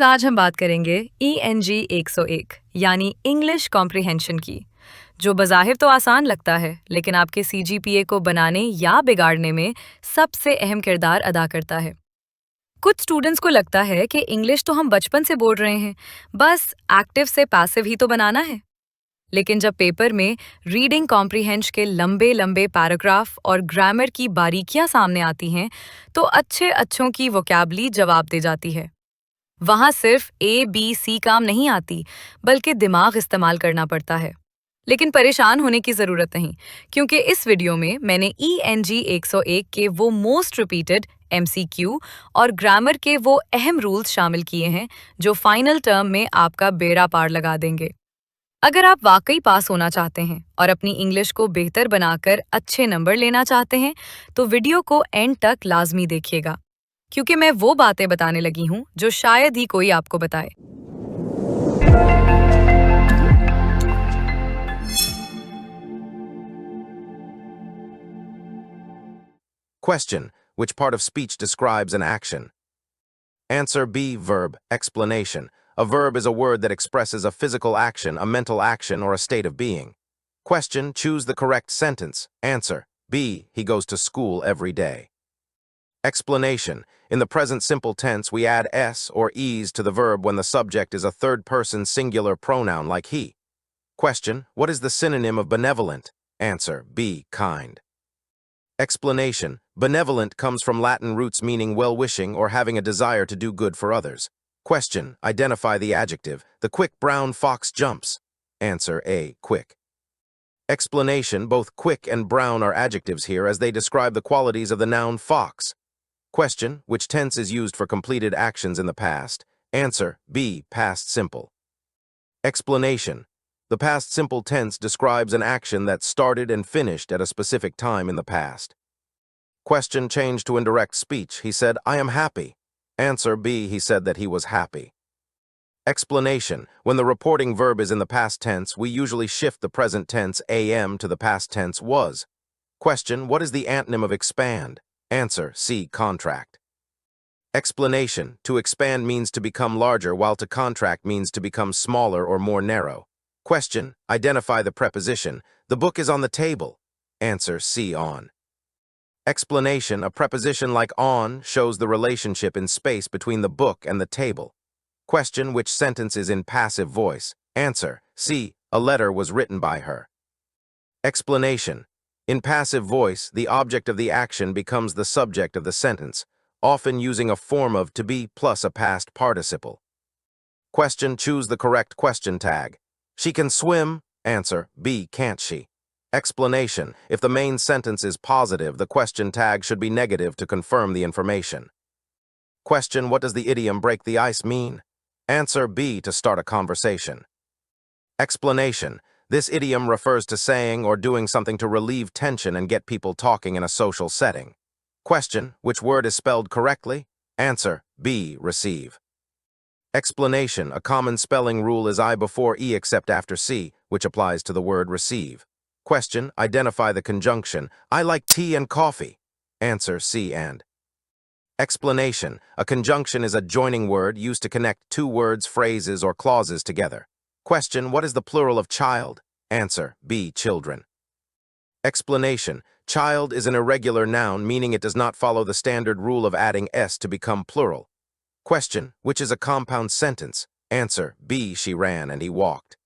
आज हम बात करेंगे ENG 101 यानी इंग्लिश कॉम्प्रिहेंशन की, जो बज़ाहिर तो आसान लगता है लेकिन आपके CGPA को बनाने या बिगाड़ने में सबसे अहम किरदार अदा करता है। कुछ स्टूडेंट्स को लगता है कि इंग्लिश तो हम बचपन से बोल रहे हैं, बस एक्टिव से पैसिव ही तो बनाना है। लेकिन जब पेपर में रीडिंग कॉम्प्रिहेंशन के लंबे लंबे पैराग्राफ और ग्रामर की बारीकियां सामने आती हैं, तो अच्छे अच्छों की वोकैबुलरी जवाब दे जाती है। वहां सिर्फ ABC काम नहीं आती, बल्कि दिमाग इस्तेमाल करना पड़ता है। लेकिन परेशान होने की जरूरत नहीं, क्योंकि इस वीडियो में मैंने ENG 101 के वो मोस्ट रिपीटेड MCQ और ग्रामर के वो अहम रूल्स शामिल किए हैं जो फाइनल टर्म में आपका बेड़ा पार लगा देंगे। अगर आप वाकई पास होना चाहते हैं और अपनी इंग्लिश को बेहतर बनाकर अच्छे नंबर लेना चाहते हैं, तो वीडियो को एंड तक लाजमी देखिएगा, क्योंकि मैं वो बातें बताने लगी हूँ जो शायद ही कोई आपको बताए। Question: which part of speech describes an action? Answer B. Verb. Explanation: a verb is a word that expresses a physical action, a mental action, or a state of being. Question: choose the correct sentence. Answer B. He goes to school every day. Explanation: in the present simple tense, we add s or es to the verb when the subject is a third-person singular pronoun like he. Question: what is the synonym of benevolent? Answer B. Kind. Explanation: benevolent comes from Latin roots meaning well-wishing or having a desire to do good for others. Question: identify the adjective. The quick brown fox jumps. Answer A. Quick. Explanation: both quick and brown are adjectives here as they describe the qualities of the noun fox. Question: which tense is used for completed actions in the past? Answer B. Past simple. Explanation: the past simple tense describes an action that started and finished at a specific time in the past. Question: change to indirect speech. He said, I am happy. Answer B. He said that he was happy. Explanation: when the reporting verb is in the past tense, we usually shift the present tense am to the past tense was. Question: what is the antonym of expand? Answer C. Contract. Explanation: to expand means to become larger, while to contract means to become smaller or more narrow. Question: identify the preposition. The book is on the table. Answer C. On. Explanation: a preposition like on shows the relationship in space between the book and the table. Question: which sentence is in passive voice? Answer C. A letter was written by her. Explanation: in passive voice, the object of the action becomes the subject of the sentence, often using a form of to be plus a past participle. Question: choose the correct question tag. She can swim. Answer B. Can't she? Explanation: if the main sentence is positive, the question tag should be negative to confirm the information. Question: what does the idiom break the ice mean? Answer B. to start a conversation. Explanation: this idiom refers to saying or doing something to relieve tension and get people talking in a social setting. Question: which word is spelled correctly? Answer B. Receive. Explanation: a common spelling rule is I before E except after C, which applies to the word receive. Question: identify the conjunction. I like tea and coffee. Answer C. And. Explanation: a conjunction is a joining word used to connect two words, phrases, or clauses together. Question: what is the plural of child? Answer B. Children. Explanation: child is an irregular noun, meaning it does not follow the standard rule of adding s to become plural. Question: which is a compound sentence? Answer B. She ran and he walked.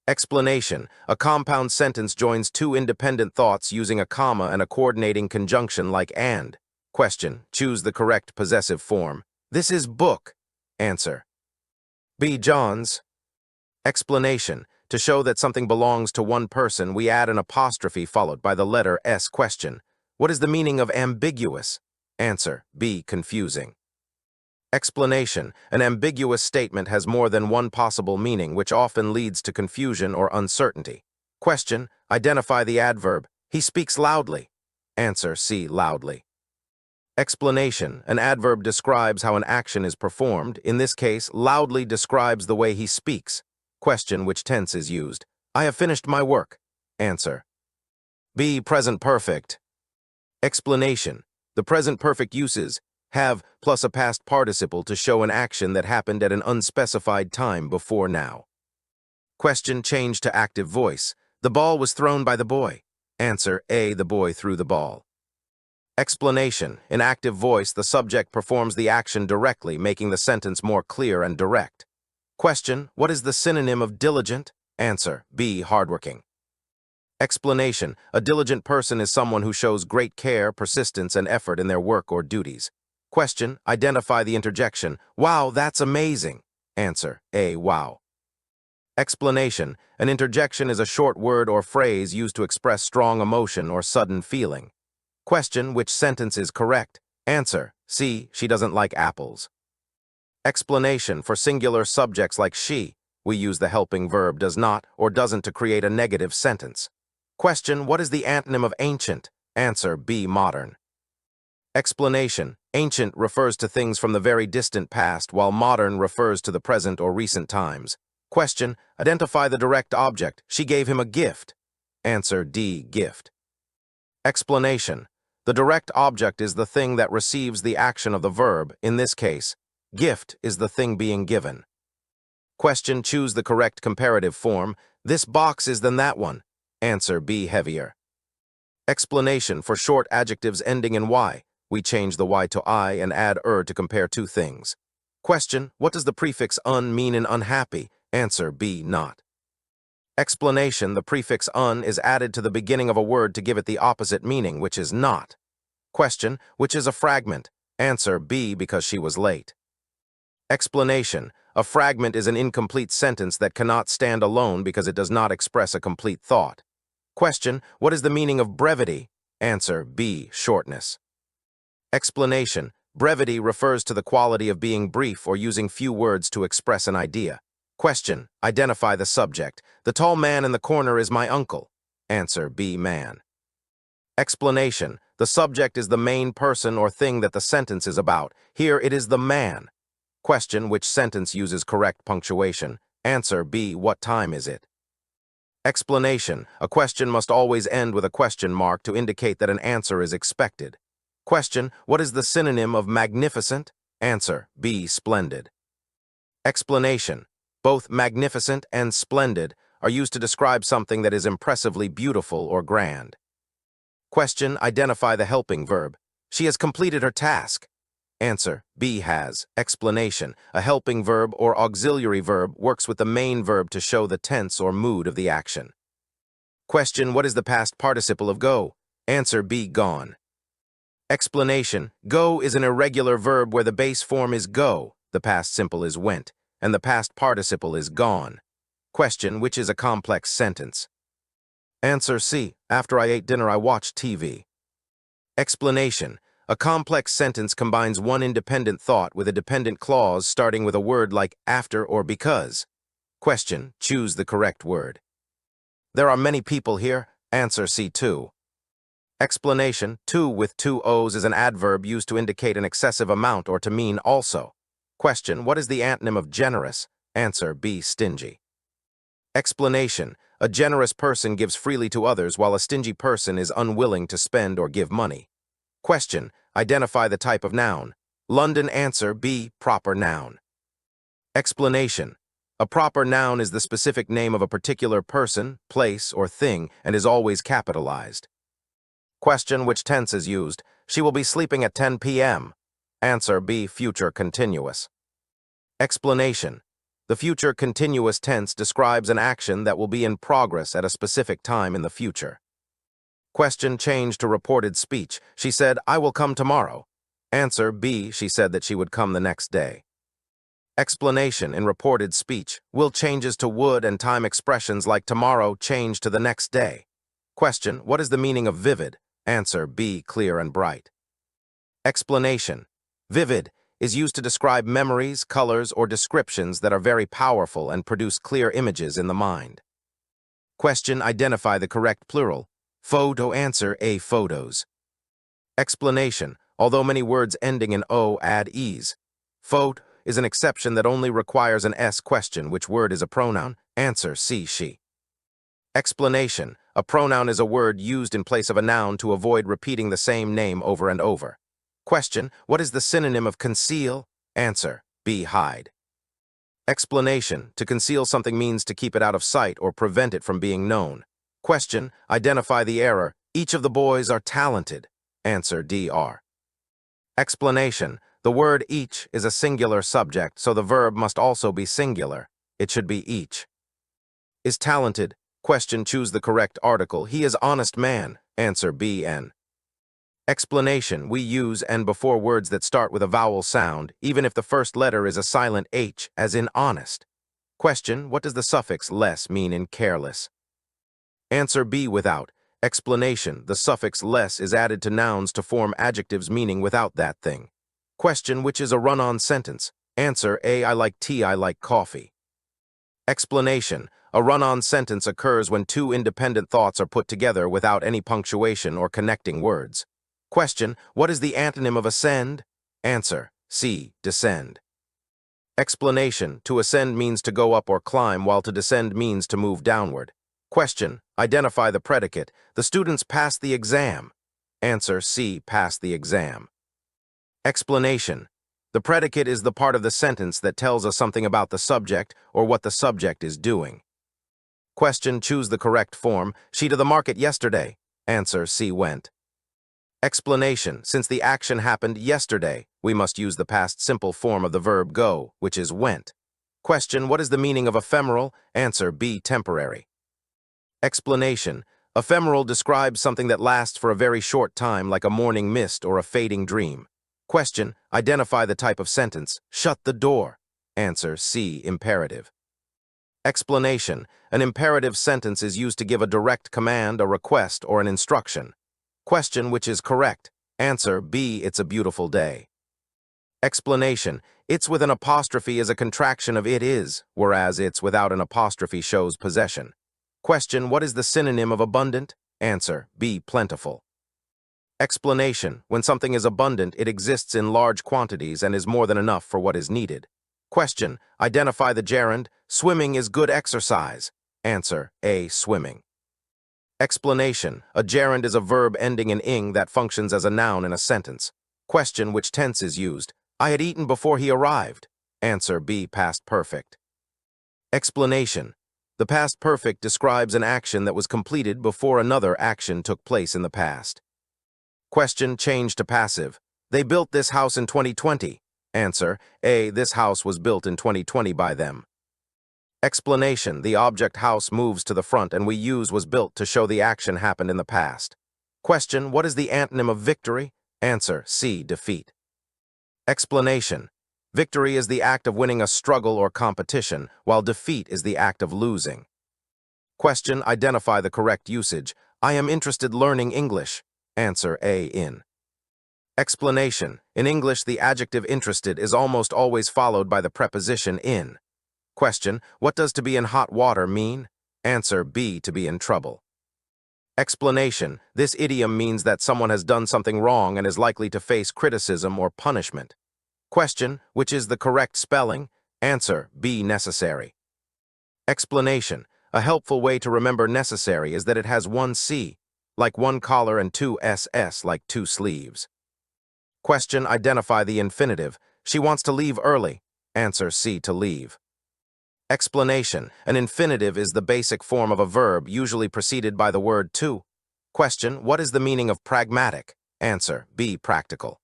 Explanation: a compound sentence joins two independent thoughts using a comma and a coordinating conjunction like and. Question: choose the correct possessive form. This is book. Answer B. John's. Explanation: to show that something belongs to one person, we add an apostrophe followed by the letter S. Question: what is the meaning of ambiguous? Answer B. Confusing. Explanation: an ambiguous statement has more than one possible meaning, which often leads to confusion or uncertainty. Question: identify the adverb. He speaks loudly. Answer C. Loudly. Explanation: an adverb describes how an action is performed. In this case, loudly describes the way he speaks. Question: which tense is used? I have finished my work. Answer B. Present perfect. Explanation: the present perfect uses Have plus a past participle to show an action that happened at an unspecified time before now. Question change to active voice. The ball was thrown by the boy. Answer A. The boy threw the ball. Explanation. In active voice, the subject performs the action directly, making the sentence more clear and direct. Question. What is the synonym of diligent? Answer B. Hardworking. Explanation. A diligent person is someone who shows great care, persistence, and effort in their work or duties. Question. Identify the interjection. Wow, that's amazing. Answer A. Wow. Explanation. An interjection is a short word or phrase used to express strong emotion or sudden feeling. Question. Which sentence is correct? Answer C. She doesn't like apples. Explanation. For singular subjects like she, we use the helping verb does not or doesn't to create a negative sentence. Question. What is the antonym of ancient? Answer B. Modern. Explanation. Ancient refers to things from the very distant past, while modern refers to the present or recent times. Question. Identify the direct object. She gave him a gift. Answer D. Gift. Explanation. The direct object is the thing that receives the action of the verb. In this case, gift is the thing being given. Question. Choose the correct comparative form. This box is than that one. Answer B. Heavier. Explanation. For short adjectives ending in Y, we change the Y to I and add to compare two things. Question. What does the prefix un mean in unhappy? Answer B. Not. Explanation. The prefix un is added to the beginning of a word to give it the opposite meaning, which is not. Question. Which is a fragment? Answer B. Because she was late. Explanation. A fragment is an incomplete sentence that cannot stand alone because it does not express a complete thought. Question. What is the meaning of brevity? Answer B. Shortness. Explanation. Brevity refers to the quality of being brief or using few words to express an idea. Question. Identify the subject. The tall man in the corner is my uncle. Answer B. Man. Explanation. The subject is the main person or thing that the sentence is about. Here it is the man. Question. Which sentence uses correct punctuation? Answer B. What time is it? Explanation. A question must always end with a question mark to indicate that an answer is expected. Question. What is the synonym of magnificent? Answer B. Splendid. Explanation. Both magnificent and splendid are used to describe something that is impressively beautiful or grand. Question. Identify the helping verb. She has completed her task. Answer B. Has. Explanation. A helping verb or auxiliary verb works with the main verb to show the tense or mood of the action. Question. What is the past participle of go? Answer B. Gone. Explanation. Go is an irregular verb where the base form is go, the past simple is went, and the past participle is gone. Question. Which is a complex sentence? Answer C. After I ate dinner, I watched TV. Explanation. A complex sentence combines one independent thought with a dependent clause starting with a word like after or because. Question. Choose the correct word. There are many people here. Answer C. Two. Explanation. To with two O's is an adverb used to indicate an excessive amount or to mean also. Question. What is the antonym of generous? Answer B. Stingy. Explanation. A generous person gives freely to others while a stingy person is unwilling to spend or give money. Question. Identify the type of noun. London. Answer B. Proper noun. Explanation. A proper noun is the specific name of a particular person, place, or thing and is always capitalized. Question. Which tense is used? She will be sleeping at 10 p.m. Answer B. Future continuous. Explanation. The future continuous tense describes an action that will be in progress at a specific time in the future. Question. Change to reported speech. She said, I will come tomorrow. Answer B. She said that she would come the next day. Explanation. In reported speech, will changes to would and time expressions like tomorrow change to the next day. Question. What is the meaning of vivid? Answer B. Clear and bright. Explanation. Vivid is used to describe memories, colors, or descriptions that are very powerful and produce clear images in the mind. Question. Identify the correct plural. Photo. Answer A. Photos. Explanation. Although many words ending in O add ease, photo is an exception that only requires an S. Question. Which word is a pronoun? Answer C. She. Explanation. A pronoun is a word used in place of a noun to avoid repeating the same name over and over. Question, what is the synonym of conceal? Answer, B. Hide. Explanation, to conceal something means to keep it out of sight or prevent it from being known. Question, identify the error. Each of the boys are talented. Answer, D.R. Explanation, the word each is a singular subject, so the verb must also be singular. It should be each. Is talented? Question, choose the correct article. He is honest man. Answer, B. N. Explanation, we use N before words that start with a vowel sound, even if the first letter is a silent H, as in honest. Question, what does the suffix less mean in careless? Answer, B. Without. Explanation, the suffix less is added to nouns to form adjectives meaning without that thing. Question, which is a run-on sentence? Answer, A. I like tea, I like coffee. Explanation, a run-on sentence occurs when two independent thoughts are put together without any punctuation or connecting words. Question, what is the antonym of ascend? Answer, C. Descend. Explanation, to ascend means to go up or climb, while to descend means to move downward. Question, identify the predicate. The students passed the exam. Answer, C. Passed the exam. Explanation, the predicate is the part of the sentence that tells us something about the subject or what the subject is doing. Question, choose the correct form. She to the market yesterday. Answer, C. Went. Explanation, since the action happened yesterday, we must use the past simple form of the verb go, which is went. Question, what is the meaning of ephemeral? Answer, B. Temporary. Explanation, ephemeral describes something that lasts for a very short time, like a morning mist or a fading dream. Question, identify the type of sentence. Shut the door. Answer, C. Imperative. Explanation, an imperative sentence is used to give a direct command, a request, or an instruction. Question, which is correct? Answer, B. It's a beautiful day. Explanation, it's with an apostrophe is a contraction of it is, whereas it's without an apostrophe shows possession. Question, what is the synonym of abundant? Answer, B. Plentiful. Explanation, when something is abundant, it exists in large quantities and is more than enough for what is needed. Question, identify the gerund. Swimming is good exercise. Answer, A. Swimming. Explanation, a gerund is a verb ending in ing that functions as a noun in a sentence. Question, which tense is used? I had eaten before he arrived. Answer, B. Past perfect. Explanation, the past perfect describes an action that was completed before another action took place in the past. Question, change to passive. They built this house in 2020. Answer, A. This house was built in 2020 by them. Explanation, the object house moves to the front and we use was built to show the action happened in the past. Question, what is the antonym of victory? Answer, C. Defeat. Explanation, victory is the act of winning a struggle or competition, while defeat is the act of losing. Question, identify the correct usage. I am interested learning English. Answer, A. In. Explanation, in English the adjective interested is almost always followed by the preposition in. Question, what does to be in hot water mean? Answer, B. To be in trouble. Explanation, this idiom means that someone has done something wrong and is likely to face criticism or punishment. Question, which is the correct spelling? Answer, B. Necessary. Explanation, a helpful way to remember necessary is that it has one C, like one collar, and two SS, like two sleeves. Question, identify the infinitive. She wants to leave early. Answer, C. To leave. Explanation, an infinitive is the basic form of a verb, usually preceded by the word to. Question, what is the meaning of pragmatic? Answer, B. Practical.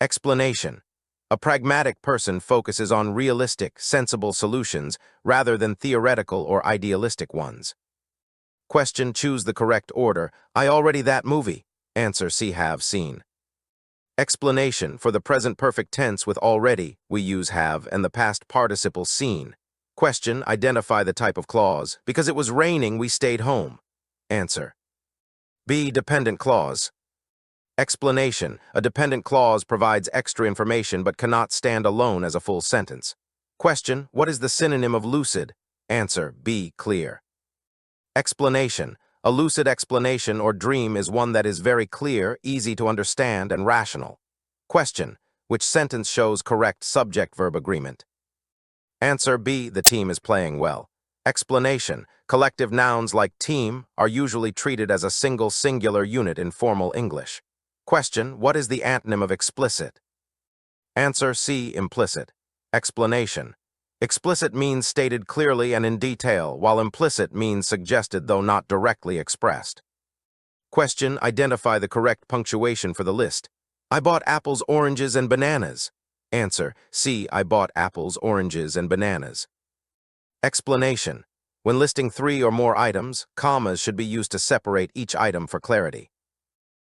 Explanation, a pragmatic person focuses on realistic, sensible solutions rather than theoretical or idealistic ones. Question, choose the correct order. I already that movie. Answer, C. Have seen. Explanation, for the present perfect tense with already, we use have and the past participle seen. Question, identify the type of clause. Because it was raining, we stayed home. Answer, B. Dependent clause. Explanation, a dependent clause provides extra information but cannot stand alone as a full sentence. Question, what is the synonym of lucid? Answer, B. Clear. Explanation, a lucid explanation or dream is one that is very clear, easy to understand, and rational. Question, which sentence shows correct subject-verb agreement? Answer, B. The team is playing well. Explanation, collective nouns like team are usually treated as a single singular unit in formal English. Question, what is the antonym of explicit? Answer C, implicit. Explanation. Explicit means stated clearly and in detail, while implicit means suggested though not directly expressed. Question, identify the correct punctuation for the list. I bought apples, oranges, and bananas. Answer, C, I bought apples, oranges, and bananas. Explanation. When listing 3 or more items, commas should be used to separate each item for clarity.